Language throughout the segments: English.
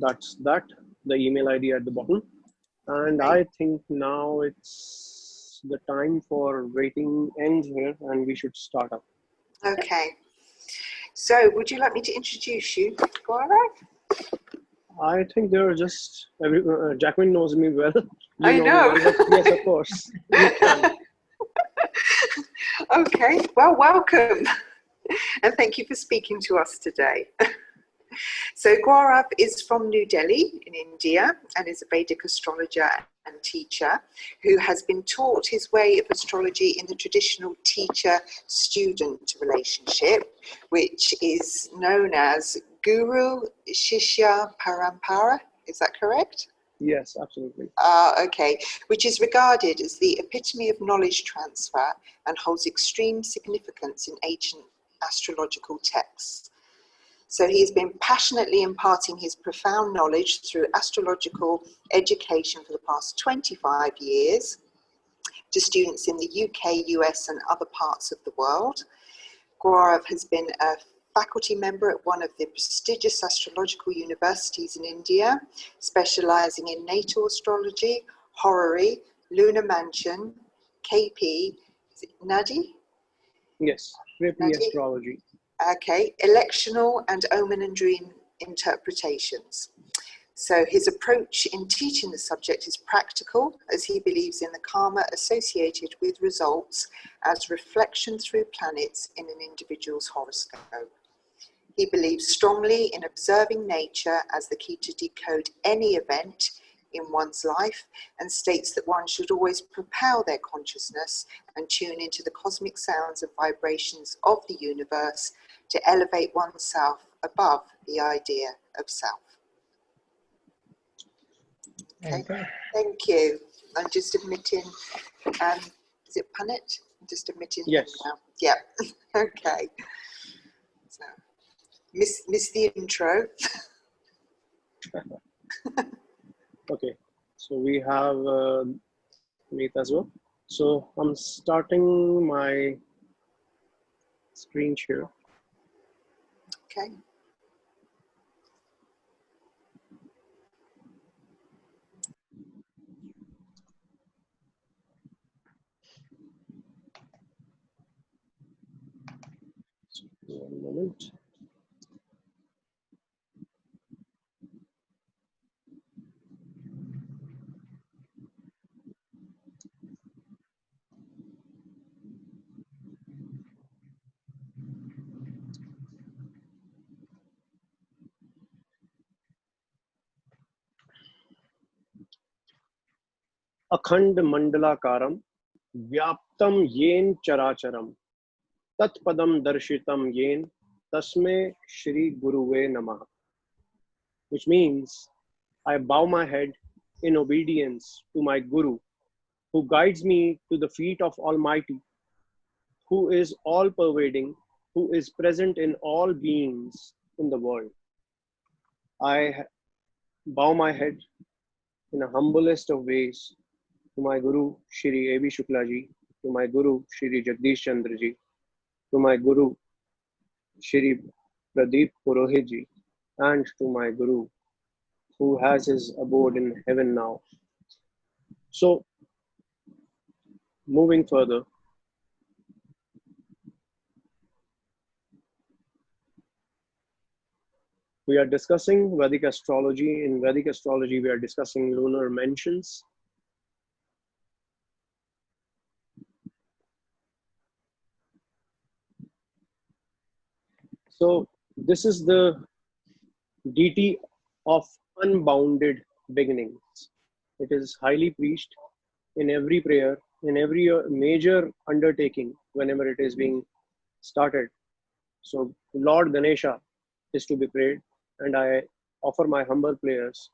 that's that, the email ID at the bottom. And I think now it's the time for waiting ends here and we should start up. Okay. So would you like me to introduce you, Gaurav? I think they're just, Jacqueline knows me well. I know. Me well, but yes, of course. You can. Okay, well, welcome. And thank you for speaking to us today. So Gaurav is from New Delhi in India and is a Vedic astrologer and teacher who has been taught his way of astrology in the traditional teacher-student relationship, which is known as Guru Shishya Parampara. Is that correct? Yes, absolutely. Okay, which is regarded as the epitome of knowledge transfer and holds extreme significance in ancient astrological texts. So he has been passionately imparting his profound knowledge through astrological education for the past 25 years to students in the UK, US and other parts of the world. Gaurav has been a faculty member at one of the prestigious astrological universities in India, specializing in natal astrology, horary, lunar mansion, KP, is it Nadi? Yes, KP Astrology. Okay, electional and omen and dream interpretations. So his approach in teaching the subject is practical, as he believes in the karma associated with results as reflection through planets in an individual's horoscope. He believes strongly in observing nature as the key to decode any event in one's life, and states that one should always propel their consciousness and tune into the cosmic sounds and vibrations of the universe to elevate oneself above the idea of self. Okay, thank you. I'm just admitting, is it Punit? I'm just admitting. Yes. Now. Yeah, okay. So, miss the intro. Okay, so we have Meet as well. So I'm starting my screen share. Okay. One moment. Akhand mandalakaram vyaptam yen characharam tatpadam darshitam yen tasme shri guruve namah. Which means I bow my head in obedience to my Guru, who guides me to the feet of Almighty, who is all pervading, who is present in all beings in the world. I bow my head in the humblest of ways to my Guru Shri A.B. Shukla ji, to my Guru Shri Jagdish Chandra ji, to my Guru Shri Pradeep Purohit ji, and to my Guru who has his abode in heaven now. So, moving further, we are discussing Vedic astrology. In Vedic astrology, we are discussing lunar mentions. So this is the deity of unbounded beginnings. It is highly preached in every prayer, in every major undertaking, whenever it is being started. So Lord Ganesha is to be prayed, and I offer my humble prayers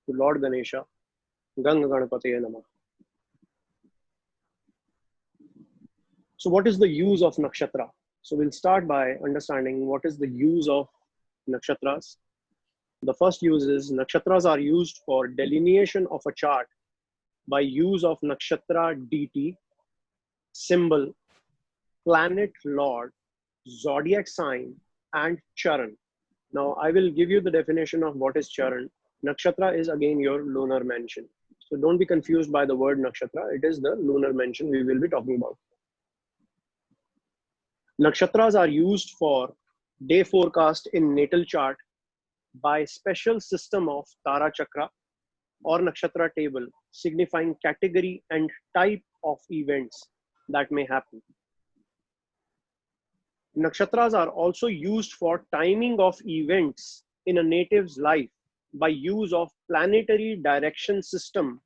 to Lord Ganesha. Ganga Ganapataye Namah. So what is the use of nakshatra? So we'll start by understanding what is the use of nakshatras. The first use is nakshatras are used for delineation of a chart by use of nakshatra deity, symbol, planet lord, zodiac sign, and charan. Now I will give you the definition of what is charan. Nakshatra is again your lunar mansion. So don't be confused by the word nakshatra. It is the lunar mansion we will be talking about. Nakshatras are used for day forecast in natal chart by special system of Tara Chakra or Nakshatra table, signifying category and type of events that may happen. Nakshatras are also used for timing of events in a native's life by use of planetary direction system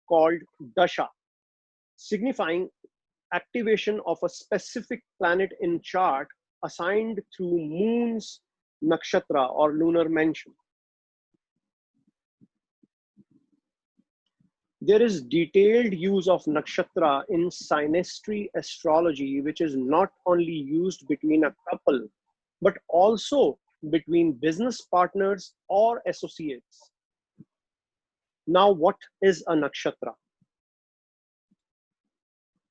called dasha, signifying activation of a specific planet in chart assigned through moon's nakshatra or lunar mansion. There is detailed use of nakshatra in synastry astrology, which is not only used between a couple, but also between business partners or associates. Now, what is a nakshatra?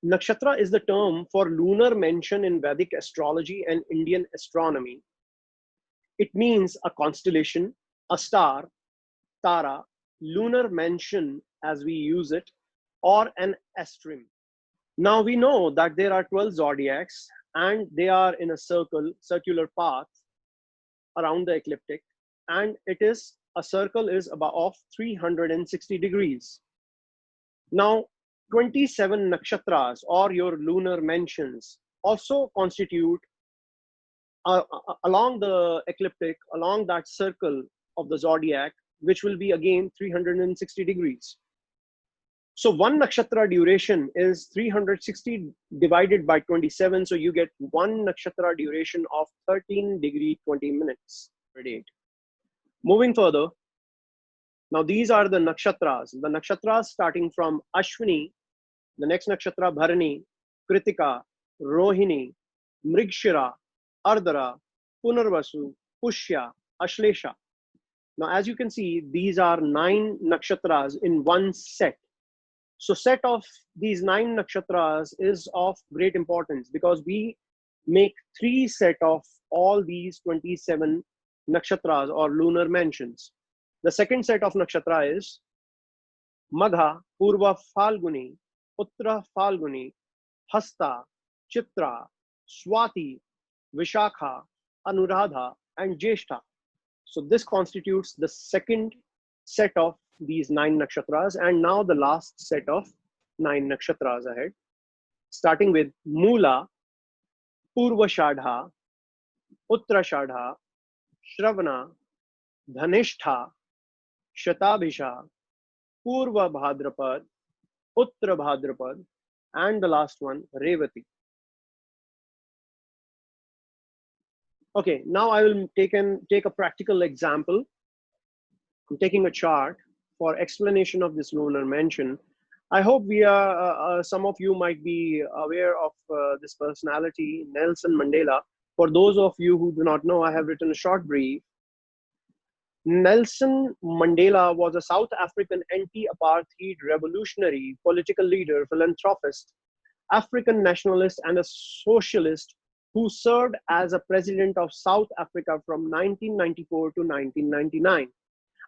Nakshatra is the term for lunar mansion in Vedic astrology and Indian astronomy. It means a constellation, a star, tara, lunar mansion as we use it, or an astrum. Now we know that there are 12 zodiacs and they are in a circular path around the ecliptic, and a circle is about of 360 degrees. Now 27 nakshatras or your lunar mansions also constitute along the ecliptic, along that circle of the zodiac, which will be again 360 degrees. So one nakshatra duration is 360 divided by 27. So you get one nakshatra duration of 13 degree 20 minutes. Moving further, now these are the nakshatras. The nakshatras starting from Ashwini, the next nakshatra Bharani, Kritika, Rohini, Mrigshira, Ardhara, Punarvasu, Pushya, Ashlesha. Now as you can see, these are 9 nakshatras in one set. So set of these 9 nakshatras is of great importance because we make 3 set of all these 27 nakshatras or lunar mansions. The second set of nakshatra is Magha, Purva Falguni, Uttra Falguni, Hasta, Chitra, Swati, Vishakha, Anuradha, and Jeshta. So this constitutes the second set of these 9 nakshatras, and now the last set of 9 nakshatras ahead, starting with Mula, Purva Shadha, Uttra Shadha, Shravana, Dhanishtha, Shatabhisha, Purva Bhadrapad, Uttra Bhadrapad, and the last one, Revati. Okay, now I will take a practical example. I'm taking a chart for explanation of this lunar mansion. I hope some of you might be aware of this personality, Nelson Mandela. For those of you who do not know, I have written a short brief. Nelson Mandela was a South African anti-apartheid revolutionary, political leader, philanthropist, African nationalist, and a socialist who served as a president of South Africa from 1994 to 1999.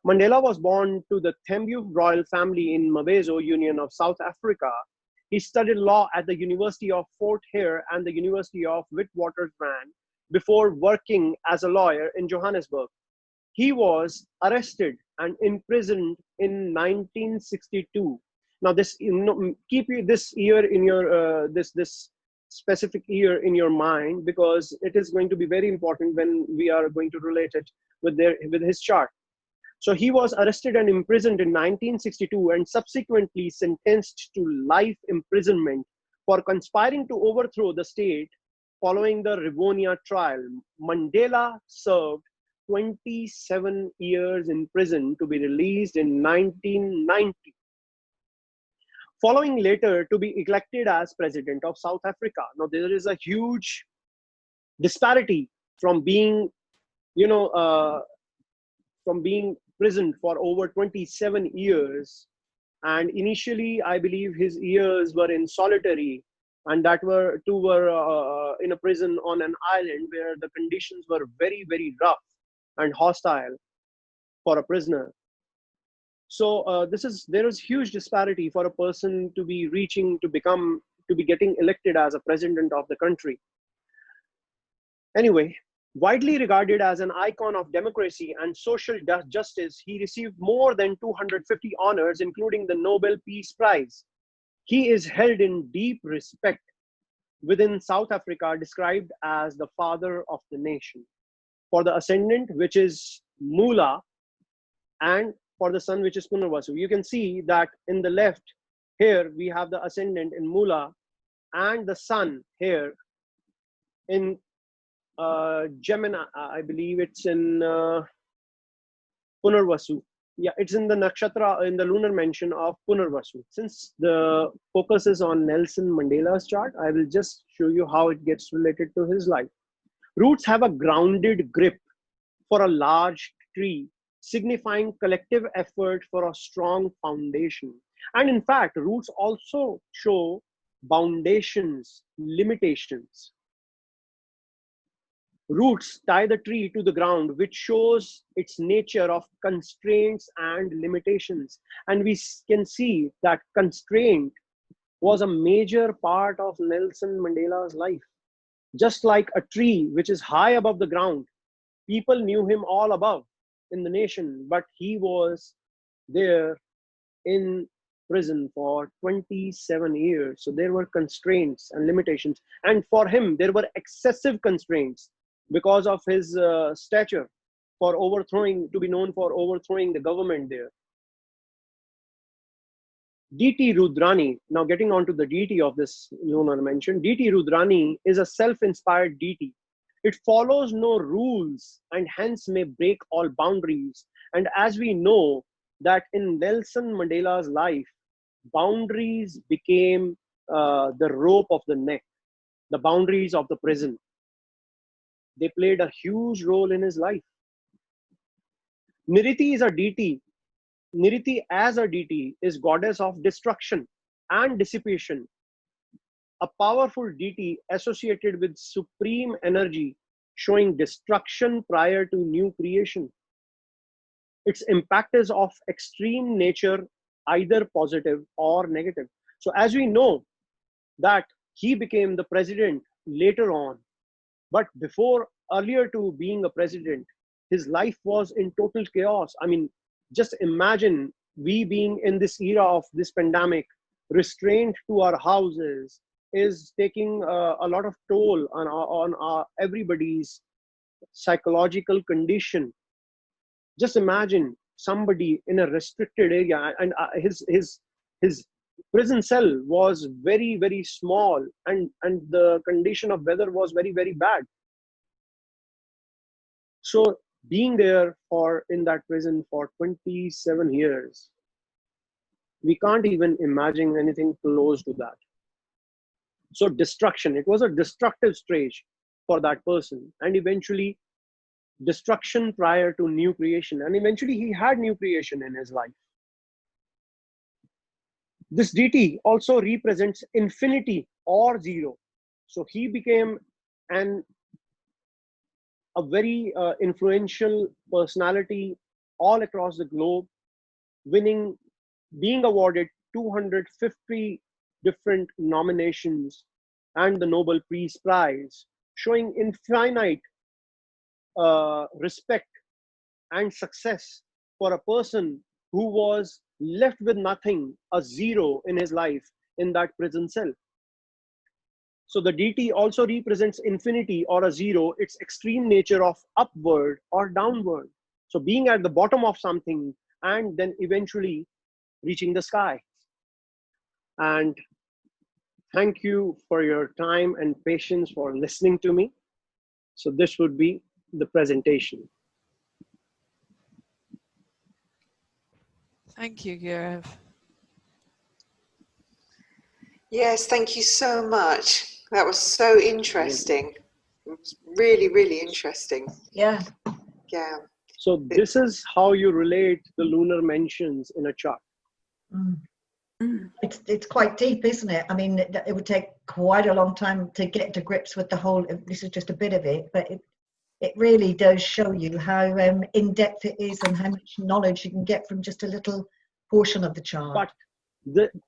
Mandela was born to the Thembu royal family in Mabezo, Union of South Africa. He studied law at the University of Fort Hare and the University of Witwatersrand before working as a lawyer in Johannesburg. He was arrested and imprisoned in 1962. Now, keep this year in your this specific year in your mind, because it is going to be very important when we are going to relate it with his chart. So he was arrested and imprisoned in 1962 and subsequently sentenced to life imprisonment for conspiring to overthrow the state following the Rivonia trial. Mandela served 27 years in prison to be released in 1990, following later to be elected as president of South Africa. Now there is a huge disparity from being, from being prisoned for over 27 years. And initially, I believe his years were in solitary, and that were in a prison on an island where the conditions were very, very rough and hostile for a prisoner. So there is huge disparity for a person to be reaching to be getting elected as a president of the country. Anyway, widely regarded as an icon of democracy and social justice, he received more than 250 honors, including the Nobel Peace Prize. He is held in deep respect within South Africa, described as the father of the nation. For the ascendant, which is Mula, and for the sun, which is Punarvasu. You can see that in the left here, we have the ascendant in Mula and the sun here in Gemini. I believe it's in Punarvasu. Yeah, it's in the nakshatra, in the lunar mention of Punarvasu. Since the focus is on Nelson Mandela's chart, I will just show you how it gets related to his life. Roots have a grounded grip for a large tree, signifying collective effort for a strong foundation. And in fact, roots also show foundations, limitations. Roots tie the tree to the ground, which shows its nature of constraints and limitations. And we can see that constraint was a major part of Nelson Mandela's life. Just like a tree which is high above the ground, people knew him all above in the nation, but he was there in prison for 27 years. So there were constraints and limitations. And for him, there were excessive constraints because of his stature to be known for overthrowing the government there. Deity Rudrani, now getting on to the deity of this lunar mention, Deity Rudrani is a self-inspired deity. It follows no rules and hence may break all boundaries. And as we know that in Nelson Mandela's life, boundaries became the rope of the neck, the boundaries of the prison. They played a huge role in his life. Niriti is a deity. Niriti as a deity is goddess of destruction and dissipation, a powerful deity associated with supreme energy, showing destruction prior to new creation. Its impact is of extreme nature, either positive or negative. So as we know that he became the president later on, but earlier to being a president, his life was in total chaos. I mean, just imagine we being in this era of this pandemic, restraint to our houses is taking a lot of toll on everybody's psychological condition. Just imagine somebody in a restricted area, and his prison cell was very, very small, and the condition of weather was very, very bad. So being there in that prison for 27 years, we can't even imagine anything close to that. So destruction, it was a destructive stage for that person, and eventually destruction prior to new creation. And eventually he had new creation in his life. This deity also represents infinity or zero. So he became a very influential personality all across the globe, being awarded 250 different nominations and the Nobel Peace Prize, showing infinite respect and success for a person who was left with nothing, a zero in his life in that prison cell. So the deity also represents infinity or a zero, its extreme nature of upward or downward. So being at the bottom of something and then eventually reaching the sky. And thank you for your time and patience for listening to me. So this would be the presentation. Thank you, Gaurav. Yes, thank you so much. That was so interesting. Really, really interesting. Yeah. Yeah. So this is how you relate the lunar mentions in a chart. It's quite deep, isn't it? I mean, it would take quite a long time to get to grips with the whole. This is just a bit of it, but it really does show you how in depth it is and how much knowledge you can get from just a little portion of the chart. But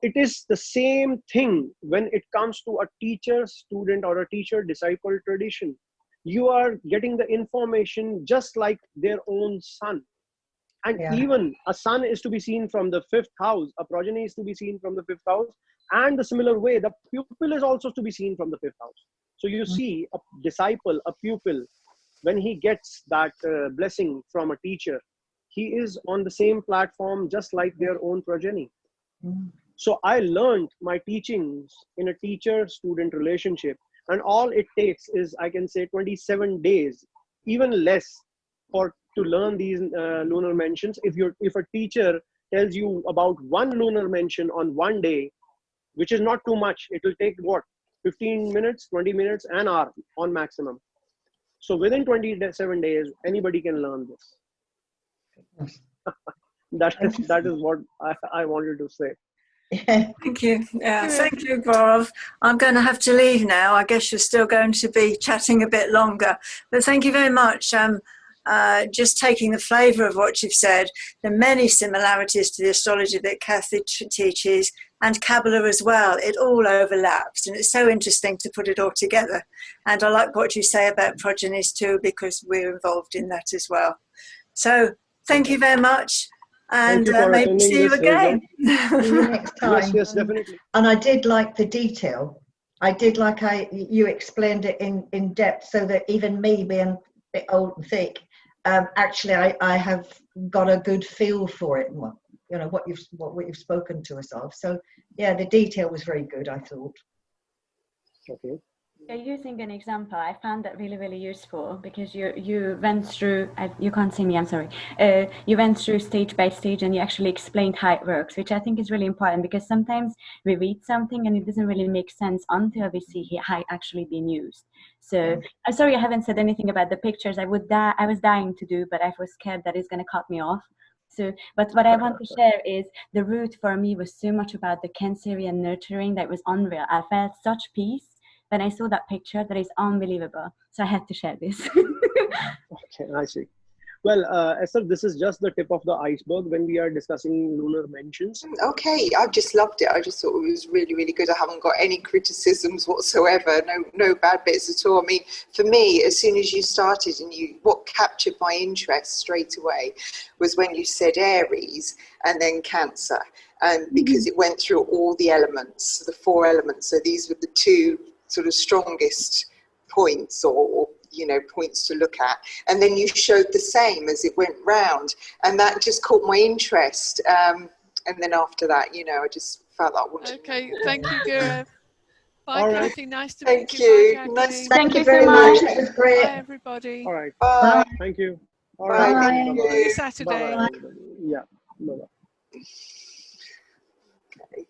it is the same thing when it comes to a teacher-student or a teacher-disciple tradition. You are getting the information just like their own son. And even a son is to be seen from the 5th house, a progeny is to be seen from the 5th house, and the similar way, the pupil is also to be seen from the 5th house. So you see a disciple, a pupil, when he gets that blessing from a teacher, he is on the same platform just like their own progeny. So I learned my teachings in a teacher-student relationship, and all it takes is, I can say, 27 days, even less, to learn these lunar mentions. If a teacher tells you about one lunar mention on one day, which is not too much, it will take what, 15 minutes, 20 minutes, an hour on maximum. So within 27 days, anybody can learn this. That is what I wanted to say. Thank you. Yeah, thank you, Gaurav. I'm going to have to leave now. I guess you're still going to be chatting a bit longer. But thank you very much. Just taking the flavour of what you've said, the many similarities to the astrology that Kathy teaches and Kabbalah as well. It all overlaps, and it's so interesting to put it all together. And I like what you say about progenies too, because we're involved in that as well. So thank you very much. And maybe see you again. See you next time. Yes, definitely. And I did like the detail. I did like how you explained it in depth, so that even me being a bit old and thick, actually I have got a good feel for it. You know, what you've spoken to us of. So yeah, the detail was very good, I thought. Okay. Using an example, I found that really, really useful, because you went through, you can't see me, I'm sorry. You went through stage by stage and you actually explained how it works, which I think is really important, because sometimes we read something and it doesn't really make sense until we see how it actually being used. So I'm sorry I haven't said anything about the pictures. I was dying to do, but I was scared that it's going to cut me off. So, but what I want to share is the root for me was so much about the Cancerian nurturing that was unreal. I felt such peace when I saw that picture that is unbelievable. So I had to share this. Okay, I see. Well, Esther, this is just the tip of the iceberg when we are discussing lunar mentions. Okay, I just loved it. I just thought it was really, really good. I haven't got any criticisms whatsoever. No bad bits at all. I mean, for me, as soon as you started and what captured my interest straight away was when you said Aries and then Cancer. And because it went through all the elements, the 4 elements. So these were the 2 sort of strongest points or points to look at, and then you showed the same as it went round, and that just caught my interest, and then after that, I just felt like I wanted okay, thank you, Gaurav. Bye, All right. Kathy, nice to Thank meet you. Bye, you. Kathy. Thank you so much. That was great. Bye, everybody. All right. Bye. Thank you. All Bye. right. Thank Bye-bye. you. Saturday. Bye-bye, everybody. Yeah. Bye-bye. Okay.